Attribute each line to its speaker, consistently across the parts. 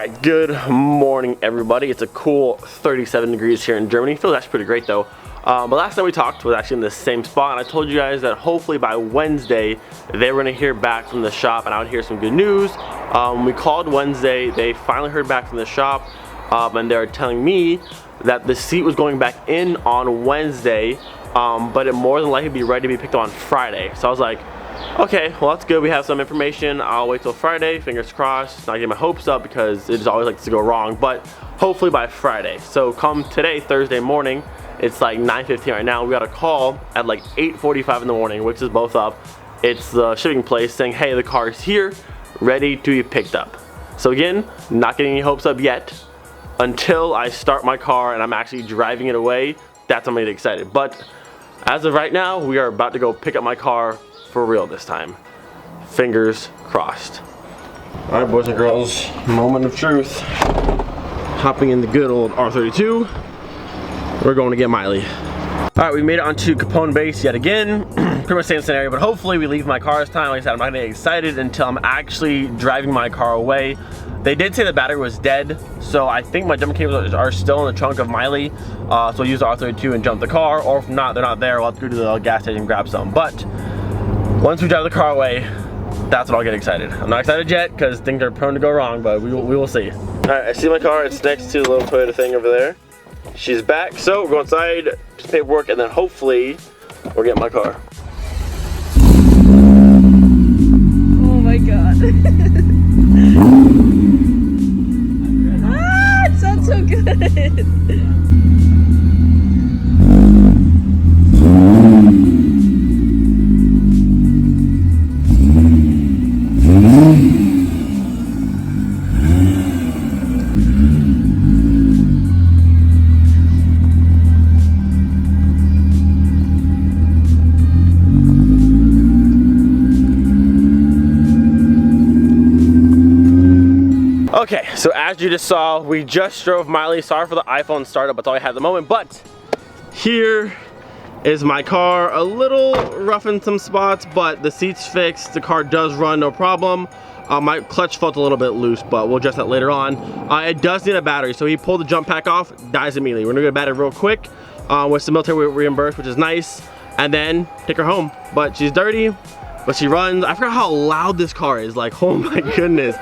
Speaker 1: Alright, good morning everybody. It's a cool 37 degrees here in Germany. Feels actually pretty great though. But last time we talked was actually in the same spot, and I told you guys that hopefully by Wednesday they were going to hear back from the shop and I would hear some good news. We called Wednesday, they finally heard back from the shop, and they were telling me that the seat was going back in on Wednesday, but it more than likely be ready to be picked up on Friday. So I was like, okay, well that's good, we have some information. I'll wait till Friday, fingers crossed, not getting my hopes up because it just always likes to go wrong, but hopefully by Friday. So come today, Thursday morning, it's like 9:15 right now, we got a call at like 8:45 in the morning, which is both up. It's the shipping place saying, hey, the car is here, ready to be picked up. So again, not getting any hopes up yet. Until I start my car and I'm actually driving it away, that's when I'm really excited. But as of right now, we are about to go pick up my car for real this time. Fingers crossed. All right, boys and girls, moment of truth. Hopping in the good old R32. We're going to get Miley. All right, we made it onto Capone base yet again. Pretty much same scenario, but hopefully we leave my car this time. Like I said, I'm not gonna get excited until I'm actually driving my car away. They did say the battery was dead, so I think my jumper cables are still in the trunk of Miley. So we'll use the R32 and jump the car, or if not, they're not there, we'll have to go to the gas station and grab some. But once we drive the car away, that's when I'll get excited. I'm not excited yet because things are prone to go wrong, but we will see. All right, I see my car. It's next to the little Toyota thing over there. She's back, so we're going inside, just paperwork, and then hopefully we'll get my car.
Speaker 2: Oh my god. Ah, it sounds so good.
Speaker 1: Okay, so as you just saw, we just drove Miley. Sorry for the iPhone startup, that's all I had at the moment, but here is my car. A little rough in some spots, but the seat's fixed. The car does run, no problem. My clutch felt a little bit loose, but we'll address that later on. It does need a battery, so he pulled the jump pack off, dies immediately. We're gonna get a battery real quick with some military reimbursed, which is nice, and then take her home. But she's dirty, but she runs. I forgot how loud this car is, like, oh my goodness.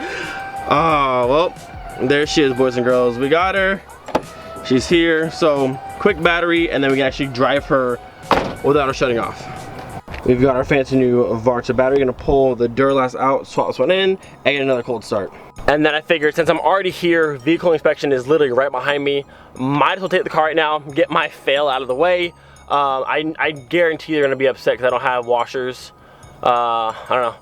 Speaker 1: Oh, well, there she is, boys and girls. We got her. She's here. So, quick battery, and then we can actually drive her without her shutting off. We've got our fancy new Varta battery. Gonna pull the Duralast out, swap this one in, and get another cold start. And then I figured, since I'm already here, vehicle inspection is literally right behind me. Might as well take the car right now, get my fail out of the way. I guarantee they're gonna be upset because I don't have washers. I don't know.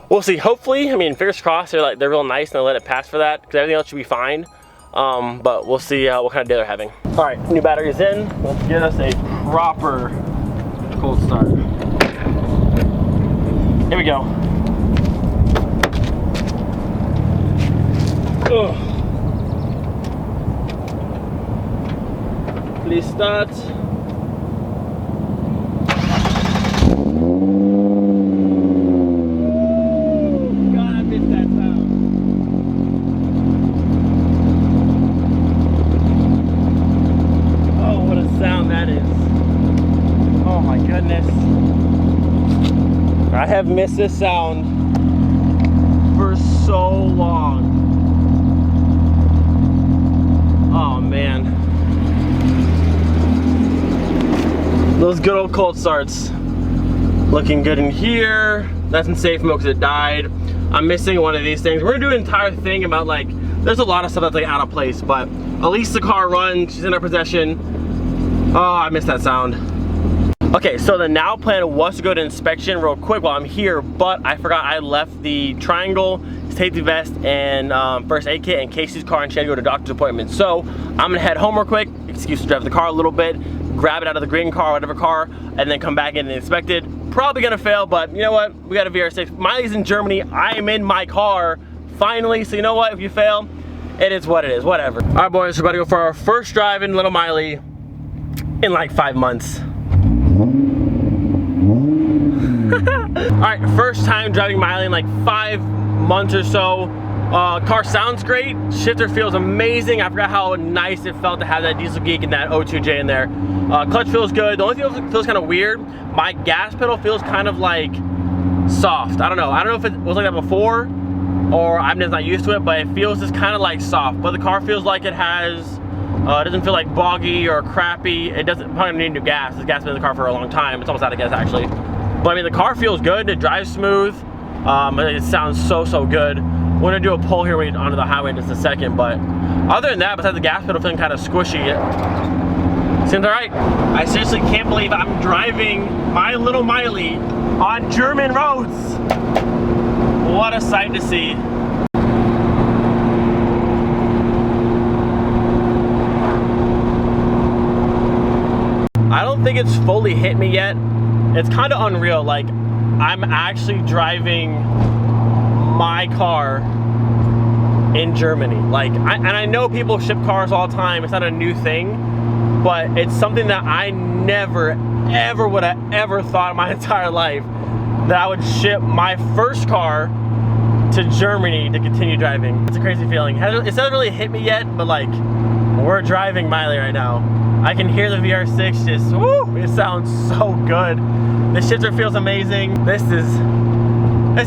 Speaker 1: We'll see. Hopefully, I mean, fingers crossed, they're real nice and they'll let it pass for that because everything else should be fine. But we'll see what kind of day they're having. All right, new battery's in. Let's get us a proper cold start. Here we go. Ugh. Please start. I have missed this sound for so long. Oh man. Those good old cold starts. Looking good in here. That's in safe mode because it died. I'm missing one of these things. We're gonna do an entire thing about, like, there's a lot of stuff that's like out of place, but at least the car runs, she's in our possession. Oh, I missed that sound. Okay, so the now plan was to go to inspection real quick while I'm here, but I forgot I left the triangle, safety vest, and first aid kit in Casey's car, and she had to go to a doctor's appointment. So I'm gonna head home real quick, excuse to drive the car a little bit, grab it out of the green car, whatever car, and then come back in and inspect it. Probably gonna fail, but you know what? We gotta be safe. Miley's in Germany, I am in my car, finally, so you know what? If you fail, it is what it is, whatever. All right, boys, we're about to go for our first drive in little Miley in like 5 months. Alright, first time driving Miley in like 5 months or so. Car sounds great. Shifter feels amazing. I forgot how nice it felt to have that Diesel Geek and that O2J in there. Clutch feels good. The only thing that feels kind of weird, my gas pedal feels kind of like soft. I don't know if it was like that before or I'm just not used to it, but it feels just kind of like soft. But the car feels like it has, it doesn't feel like boggy or crappy. It doesn't probably need new gas. This gas has been in the car for a long time. It's almost out of gas actually. But I mean, the car feels good. It drives smooth. It sounds so good. We're gonna do a pull here when we get onto the highway in just a second, but other than that, besides the gas pedal feeling kind of squishy, it seems all right. I seriously can't believe I'm driving my little Miley on German roads. What a sight to see. I don't think it's fully hit me yet. It's kind of unreal. Like, I'm actually driving my car in Germany. Like, and I know people ship cars all the time. It's not a new thing, but it's something that I never, ever would have ever thought in my entire life that I would ship my first car to Germany to continue driving. It's a crazy feeling. It hasn't really hit me yet, but like, we're driving Miley right now. I can hear the VR6 just, woo, it sounds so good. The shifter feels amazing. This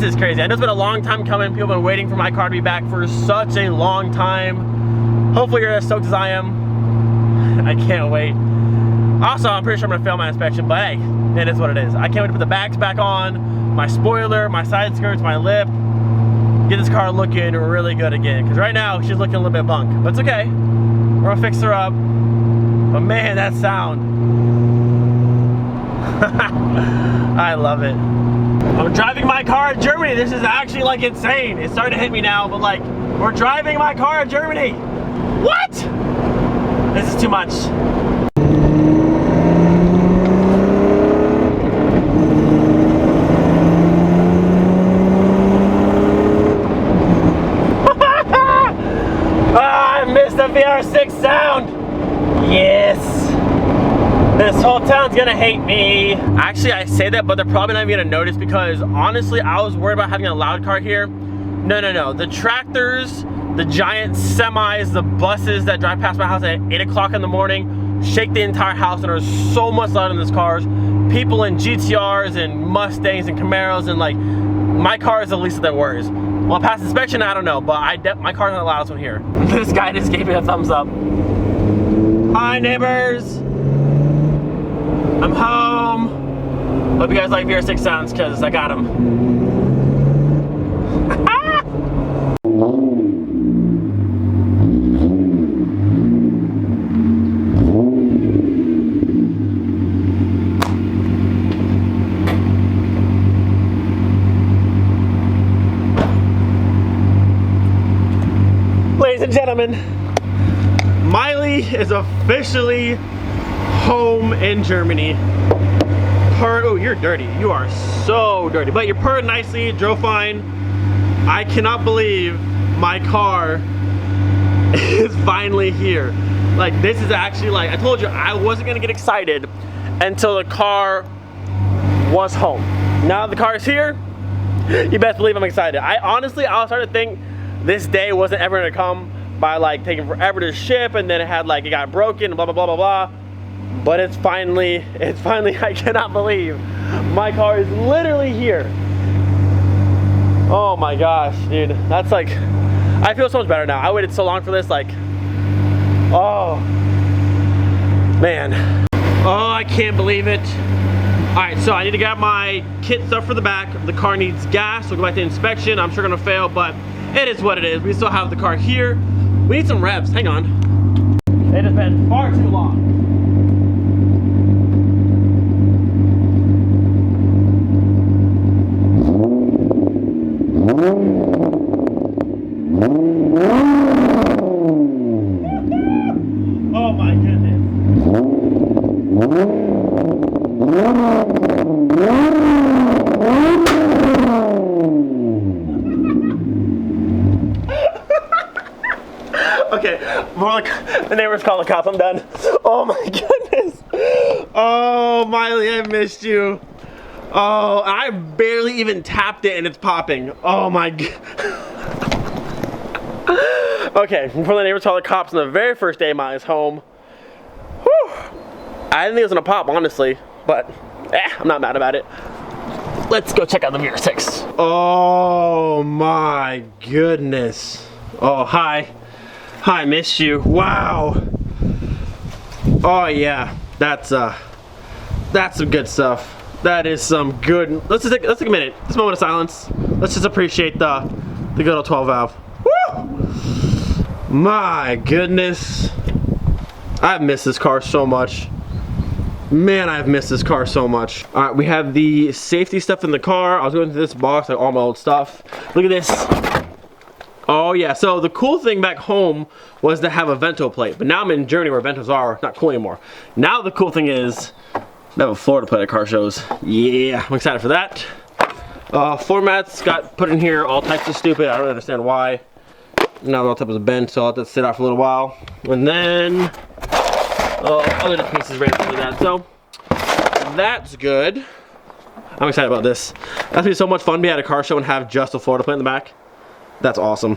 Speaker 1: is crazy. I know it's been a long time coming. People have been waiting for my car to be back for such a long time. Hopefully you're as stoked as I am. I can't wait. Also, I'm pretty sure I'm gonna fail my inspection, but hey, it is what it is. I can't wait to put the bags back on, my spoiler, my side skirts, my lip, get this car looking really good again. Because right now, she's looking a little bit bunk, but it's okay. We're gonna fix her up. But man, that sound. I love it. I'm driving my car in Germany. This is actually like insane. It's starting to hit me now, but like, we're driving my car in Germany. What? This is too much. I missed the VR6 sound. Yes. This whole town's gonna hate me. Actually, I say that, but they're probably not even gonna notice because honestly, I was worried about having a loud car here. No. The tractors, the giant semis, the buses that drive past my house at 8 o'clock in the morning shake the entire house, and there's so much loud in these cars. People in GTRs and Mustangs and Camaros, and like, my car is the least of their worries. Well, past inspection, I don't know, but my car's not the loudest one here. This guy just gave me a thumbs up. Hi, neighbors. I'm home. Hope you guys like VR6 sounds, because I got them. Ladies and gentlemen, Miley is officially home in Germany. Oh, you're dirty. You are so dirty. But you're purred nicely, drove fine. I cannot believe my car is finally here. Like, this is actually, like, I told you I wasn't gonna get excited until the car was home. Now the car is here, you best believe I'm excited. I was starting to think this day wasn't ever gonna come by like taking forever to ship, and then it got broken and blah blah blah blah blah. But it's finally, I cannot believe my car is literally here. Oh my gosh, dude. That's like, I feel so much better now. I waited so long for this, like, oh, man. Oh, I can't believe it. All right, so I need to grab my kit stuff for the back. The car needs gas, we'll go back to inspection. I'm sure gonna fail, but it is what it is. We still have the car here. We need some revs, hang on. It has been far too long. Oh my goodness. Okay, more like the neighbors call the cops. I'm done. Oh my goodness. Oh, Miley, I missed you. Oh, I barely even tapped it and it's popping. Oh my god. Okay, from the neighbors called the cops on the very first day Miley is home. Whew. I didn't think it was gonna pop, honestly, but I'm not mad about it. Let's go check out the Mirror 6. Oh my goodness. Oh, hi. Hi, missed you. Wow. Oh yeah, that's some good stuff. That is some good. Let's take a minute. This moment of silence. Let's just appreciate the good old 12 valve. Woo! My goodness. I've missed this car so much. Man, I've missed this car so much. All right, we have the safety stuff in the car. I was going through this box, like all my old stuff. Look at this. Oh yeah, so the cool thing back home was to have a vento plate, but now I'm in Germany where ventos are not cool anymore. Now the cool thing is, I have a floor to play at car shows. Yeah, I'm excited for that. Floor mats got put in here, all types of stupid. I don't understand why. Now all types of bent, so I'll have to sit out for a little while. And then, other pieces ran through that. So, that's good. I'm excited about this. That's gonna be so much fun to be at a car show and have just a floor to play in the back. That's awesome.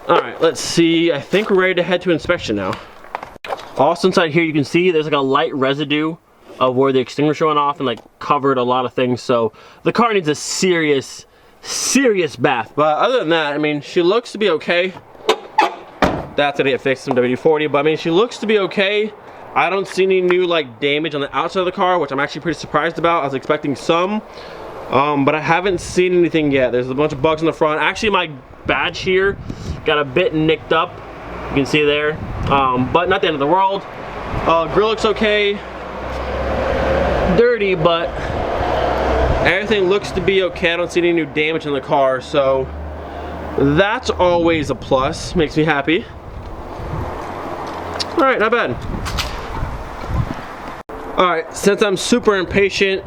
Speaker 1: All right, let's see. I think we're ready to head to inspection now. Also inside here, you can see there's like a light residue of where the extinguisher went off and like covered a lot of things. So the car needs a serious bath. But other than that, I mean, she looks to be okay. That's gonna get fixed in WD-40, but I mean, she looks to be okay. I don't see any new like damage on the outside of the car, which I'm actually pretty surprised about. I was expecting some, but I haven't seen anything yet. There's a bunch of bugs in the front. Actually, my badge here got a bit nicked up. You can see there, but not the end of the world. Grill looks okay. Dirty, but everything looks to be okay. I don't see any new damage in the car, so that's always a plus. Makes me happy. All right, not bad. All right, since I'm super impatient,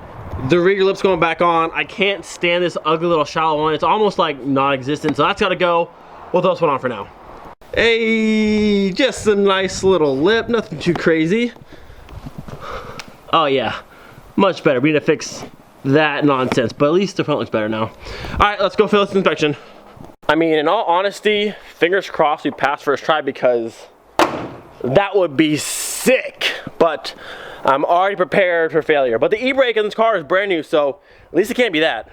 Speaker 1: the rear lip's going back on. I can't stand this ugly little shallow one. It's almost like non-existent, so that's gotta go. We'll throw this one on for now. Hey, just a nice little lip, nothing too crazy. Oh yeah, much better. We need to fix that nonsense, but at least the front looks better now. All right, let's go fill this inspection. I mean, in all honesty, fingers crossed we pass first try because that would be sick, but I'm already prepared for failure. But the e-brake in this car is brand new, so at least it can't be that.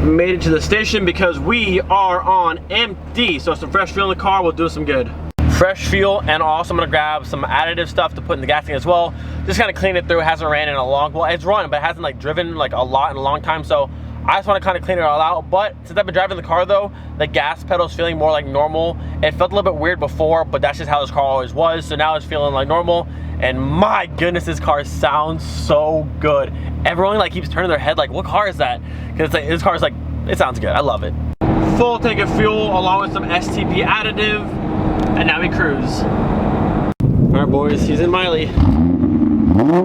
Speaker 1: Made it to the station because we are on empty, so some fresh fuel in the car will do some good. Fresh fuel, and also I'm gonna grab some additive stuff to put in the gas tank as well. Just kind of clean it through. It hasn't ran in a long, well, it's run, but it hasn't like driven like a lot in a long time, so I just want to kind of clean it all out. But since I've been driving the car though, the gas pedal is feeling more like normal. It felt a little bit weird before, but that's just how this car always was. So now it's feeling like normal. And my goodness, this car sounds so good. Everyone like keeps turning their head like, what car is that? Because like, this car is like, it sounds good. I love it. Full tank of fuel along with some STP additive. And now we cruise. All right, boys, he's in Miley. Oh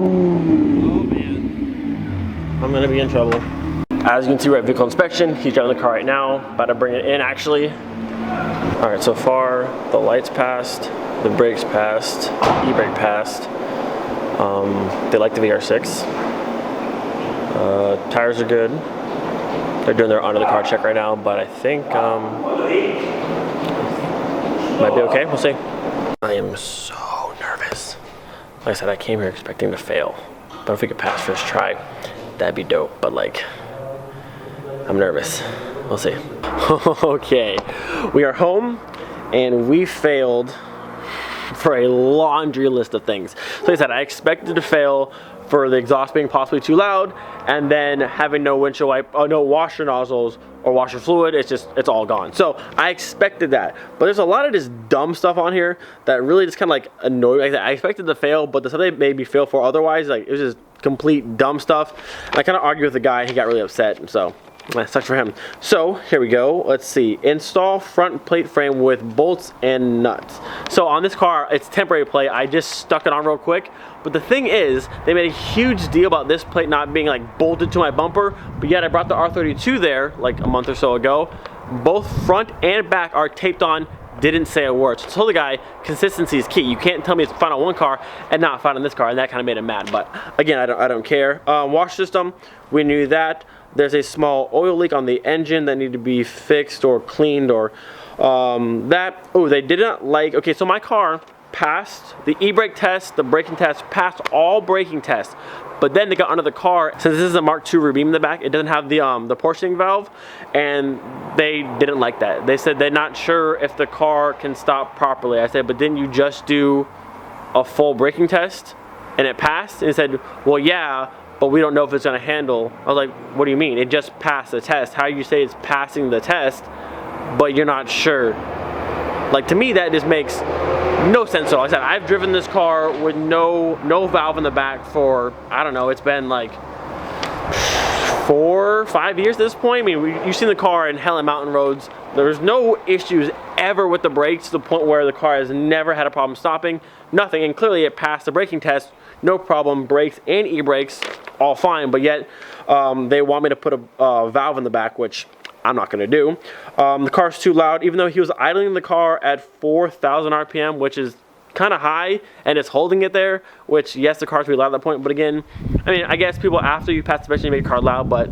Speaker 1: man, I'm gonna be in trouble. As you can see, we're at vehicle inspection. He's driving the car right now, about to bring it in actually. All right, so far, the lights passed, the brakes passed, e-brake passed. They like the VR6. Tires are good. They're doing their under the car check right now, but I think might be okay, we'll see. I am so nervous. Like I said, I came here expecting to fail, but if we could pass first try, that'd be dope, but like, I'm nervous. We'll see. Okay, we are home and we failed for a laundry list of things. So like I said, I expected to fail for the exhaust being possibly too loud and then having no windshield wipe, no washer nozzles or washer fluid. It's all gone. So I expected that, but there's a lot of just dumb stuff on here that really just kind of like annoyed me. Like I expected to fail, but the stuff they made me fail for otherwise, like it was just complete dumb stuff. And I kind of argued with the guy. He got really upset, and so that sucks for him. So here we go. Let's see. Install front plate frame with bolts and nuts. So on this car, it's temporary plate. I just stuck it on real quick. But the thing is, they made a huge deal about this plate not being like bolted to my bumper. But yet I brought the R32 there like a month or so ago. Both front and back are taped on. Didn't say a word. So I told the guy, consistency is key. You can't tell me it's fine on one car and not fine on this car, and that kind of made him mad. But again, I don't care. Wash system, we knew that. there's a small oil leak on the engine that needed to be fixed or cleaned or they did not like, okay, so my car passed the e-brake test, the braking test, passed all braking tests, but then they got under the car. Since this is a Mark II rear-beam in the back, it doesn't have the portioning valve, and they didn't like that. They said they're not sure if the car can stop properly. I said, but didn't you just do a full braking test and it passed? And he said, well, yeah, but we don't know if it's gonna handle. I was like, what do you mean? It just passed the test. How do you say it's passing the test, but you're not sure? Like, to me, that just makes no sense at all. Like I said, I've driven this car with no valve in the back for, I don't know, it's been like 4 or 5 years at this point. I mean, you've seen the car in hell and mountain roads. There's no issues ever with the brakes to the point where the car has never had a problem stopping. Nothing, and clearly it passed the braking test, no problem. Brakes and e-brakes, all fine, but yet they want me to put a valve in the back, which I'm not gonna do. The car's too loud, even though he was idling the car at 4,000 RPM, which is kind of high, and it's holding it there, which, yes, the car's pretty loud at that point, but again, I mean, I guess people after you pass the inspection make a car loud, but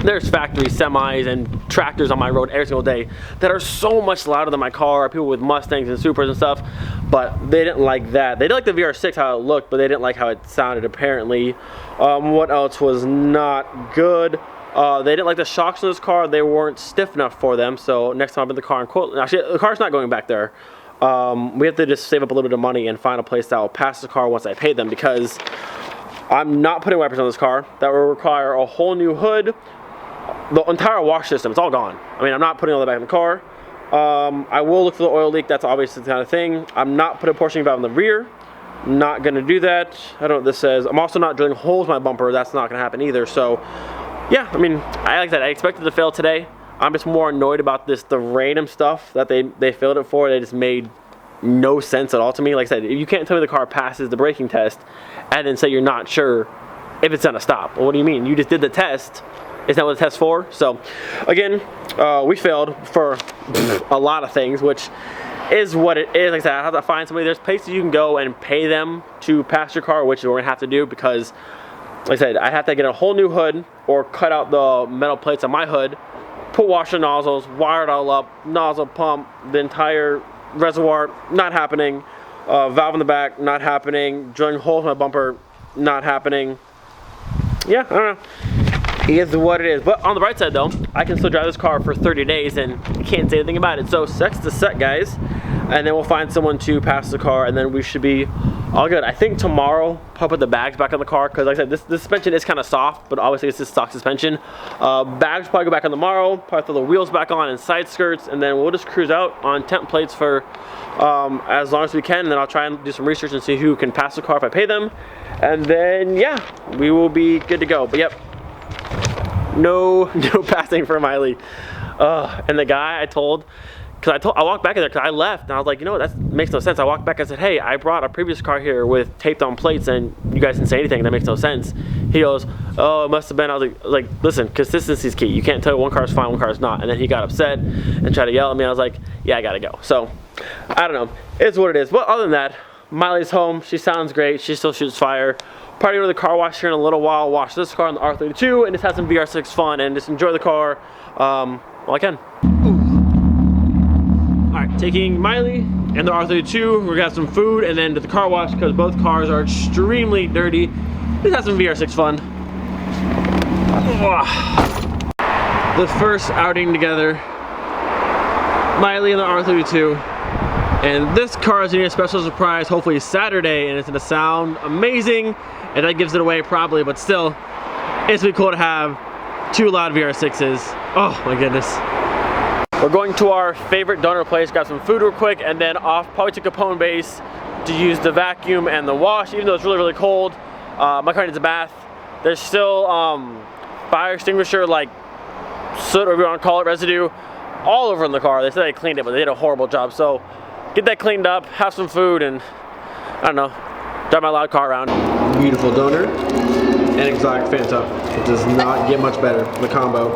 Speaker 1: there's factory semis and tractors on my road every single day that are so much louder than my car, people with Mustangs and Supras and stuff, but they didn't like that. They did like the VR6, how it looked, but they didn't like how it sounded, apparently. What else was not good? They didn't like the shocks in this car. They weren't stiff enough for them, so next time I'm in the car and quote, actually, the car's not going back there. We have to just save up a little bit of money and find a place that will pass the car once I pay them, because I'm not putting wipers on this car. That will require a whole new hood. The entire wash system, it's all gone. I mean, I'm not putting all that back in the car. I will look for the oil leak. That's obviously the kind of thing. I'm not putting a portioning valve in the rear. Not gonna do that. I don't know what this says. I'm also not drilling holes in my bumper. That's not gonna happen either. So yeah, I mean, I like that. I expected to fail today. I'm just more annoyed about the random stuff that they failed it for. They just made no sense at all to me. Like I said, you can't tell me the car passes the braking test and then say you're not sure if it's gonna stop. Well, what do you mean? You just did the test. Isn't that what the test's for? So again, we failed for a lot of things, which is what it is. Like I said, I have to find somebody. There's places you can go and pay them to pass your car, which we're gonna have to do, because like I said, I have to get a whole new hood or cut out the metal plates on my hood, put washer nozzles, wire it all up, nozzle pump, the entire reservoir, not happening. Valve in the back, not happening. Drilling holes in my bumper, not happening. Yeah, I don't know. Is what it is. But on the bright side though, I can still drive this car for 30 days and can't say anything about it. So that's the set, guys. And then we'll find someone to pass the car, and then we should be all good. I think tomorrow I'll put the bags back on the car, because like I said, this suspension is kind of soft, but obviously it's just stock suspension. Bags probably go back on tomorrow, probably throw the wheels back on and side skirts, and then we'll just cruise out on temp plates for as long as we can, and then I'll try and do some research and see who can pass the car if I pay them. And then yeah, we will be good to go. But yep, no passing for Miley. And the guy I told, because I walked back in there because I left, and I was like, you know what, that makes no sense. I walked back and said, hey, I brought a previous car here with taped on plates, and you guys didn't say anything. That makes no sense. He goes, oh, it must have been. I was like, listen, consistency is key. You can't tell one car's fine, one car's not. And then he got upset and tried to yell at me. I was like, yeah, I gotta go. So I don't know, it's what it is. But other than that, Miley's home. She sounds great. She still shoots fire. Probably go to the car wash here in a little while, wash this car on the R32, and just have some VR6 fun and just enjoy the car while I can. Alright, taking Miley and the R32, we're gonna have some food and then to the car wash, because both cars are extremely dirty. Just have some VR6 fun. The first outing together, Miley and the R32. And this car is gonna be a special surprise, hopefully Saturday, and it's gonna sound amazing, and that gives it away probably, but still, it's really cool to have two loud VR6s. Oh my goodness. We're going to our favorite donor place, grab some food real quick, and then off probably to Capone Base to use the vacuum and the wash, even though it's really, really cold. My car needs a bath. There's still fire extinguisher, like soot, or whatever you want to call it, residue, all over in the car. They said they cleaned it, but they did a horrible job. So get that cleaned up, have some food, and I don't know, drive my loud car around. Beautiful donor and exotic Fanta. It does not get much better, the combo.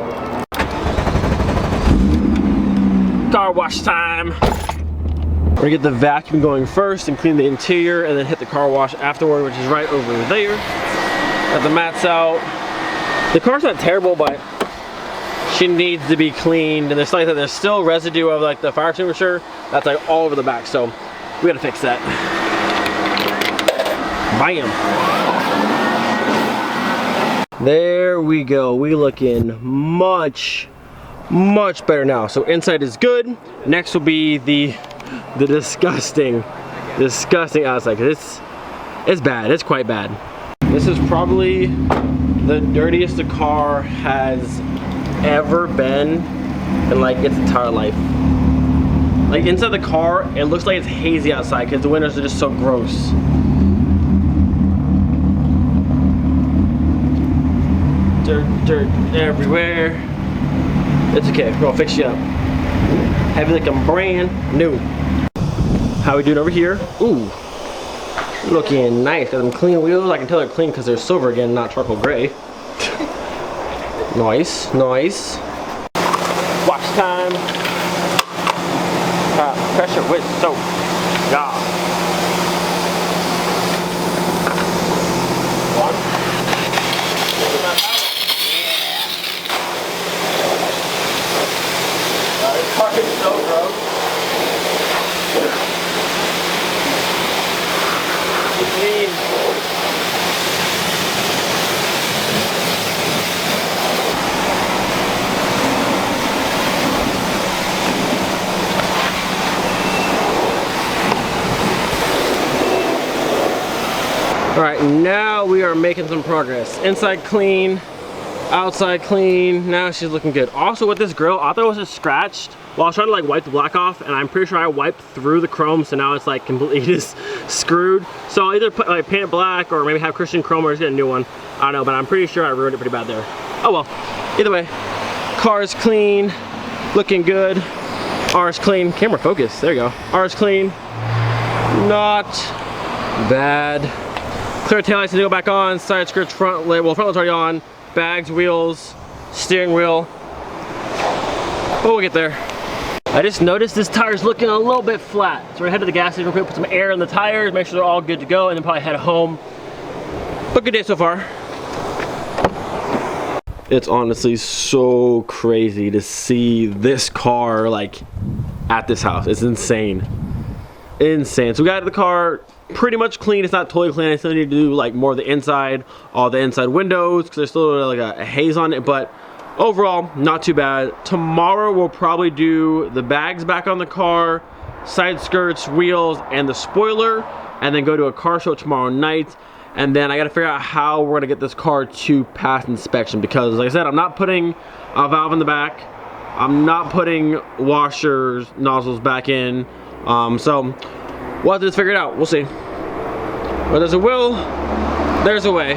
Speaker 1: Car wash time. We're gonna get the vacuum going first and clean the interior, and then hit the car wash afterward, which is right over there. Got the mats out. The car's not terrible, but She needs to be cleaned, and there's like that. There's still residue of like the fire extinguisher that's like all over the back. So we gotta fix that. Bam. There we go. We looking much better now. So inside is good. Next will be the disgusting outside. Cause it's bad. It's quite bad. This is probably the dirtiest the car has ever been in like its entire life. Like inside the car, it looks like it's hazy outside because the windows are just so gross. Dirt everywhere. It's okay, we're gonna fix you up. Have you like I'm brand new. How we doing over here? Ooh, looking nice. Got them clean wheels. I can tell they're clean because they're silver again, not charcoal gray. Nice, nice. Wash time. Pressure with soap. Yeah. One. This car is so gross. It's clean. Alright, now we are making some progress. Inside clean, outside clean. Now she's looking good. Also with this grill, I thought it was just scratched while I was trying to like wipe the black off, and I'm pretty sure I wiped through the chrome, so now it's like completely just screwed. So I'll either put like paint it black or maybe have Christian chrome or just get a new one. I don't know, but I'm pretty sure I ruined it pretty bad there. Oh well. Either way, car is clean, looking good. R is clean. Camera focus. There you go. R is clean. Not bad. Clear taillights to go back on, side skirts, front lid, well front lid's already on, bags, wheels, steering wheel. Oh, we'll get there. I just noticed this tire's looking a little bit flat. So we're gonna head to the gas station real quick, put some air in the tires, make sure they're all good to go, and then probably head home. But good day so far. It's honestly so crazy to see this car like at this house. It's insane. Insane. So we got the car pretty much clean. It's not totally clean. I still need to do like more of the inside, all the inside windows, because there's still like a haze on it, but overall not too bad. Tomorrow we'll probably do the bags back on the car, side skirts, wheels, and the spoiler, and then go to a car show tomorrow night. And then I gotta figure out how we're gonna get this car to pass inspection, because like I said, I'm not putting a valve in the back, I'm not putting washers, nozzles back in, so we'll have to just figure it out. We'll see. Where there's a will, there's a way.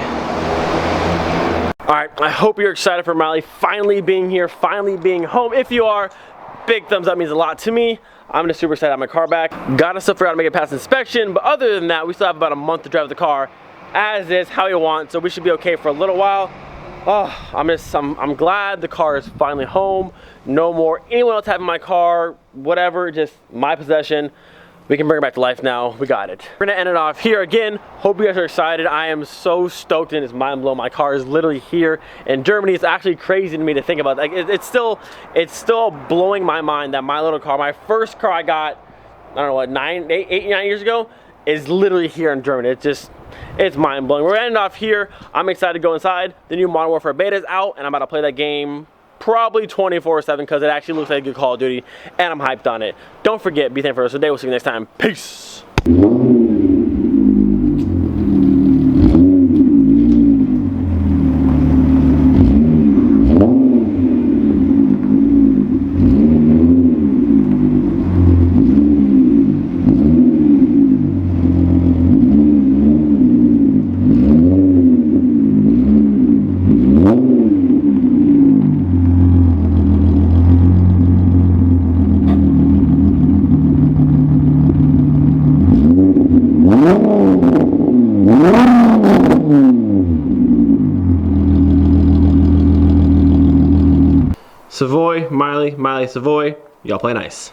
Speaker 1: Alright, I hope you're excited for Miley finally being here, finally being home. If you are, big thumbs up means a lot to me. I'm just super excited to have my car back. Gotta still figure out how to make it past inspection, but other than that, we still have about a month to drive the car as is, how you want, so we should be okay for a little while. Oh, I'm glad the car is finally home. No more anyone else having my car, whatever, just my possession. We can bring it back to life now. We got it. We're gonna end it off here again. Hope you guys are excited. I am so stoked and it's mind blowing. My car is literally here in Germany. It's actually crazy to me to think about. Like it's still blowing my mind that my little car, my first car I got, I don't know what, 8, 9 years ago, is literally here in Germany. It's mind blowing. We're ending off here. I'm excited to go inside. The new Modern Warfare beta is out, and I'm about to play that game probably 24/7 because it actually looks like a good Call of Duty, and I'm hyped on it. Don't forget, be thankful for the rest of the day. We'll see you next time. Peace. Savoy, Miley, Savoy, y'all play nice.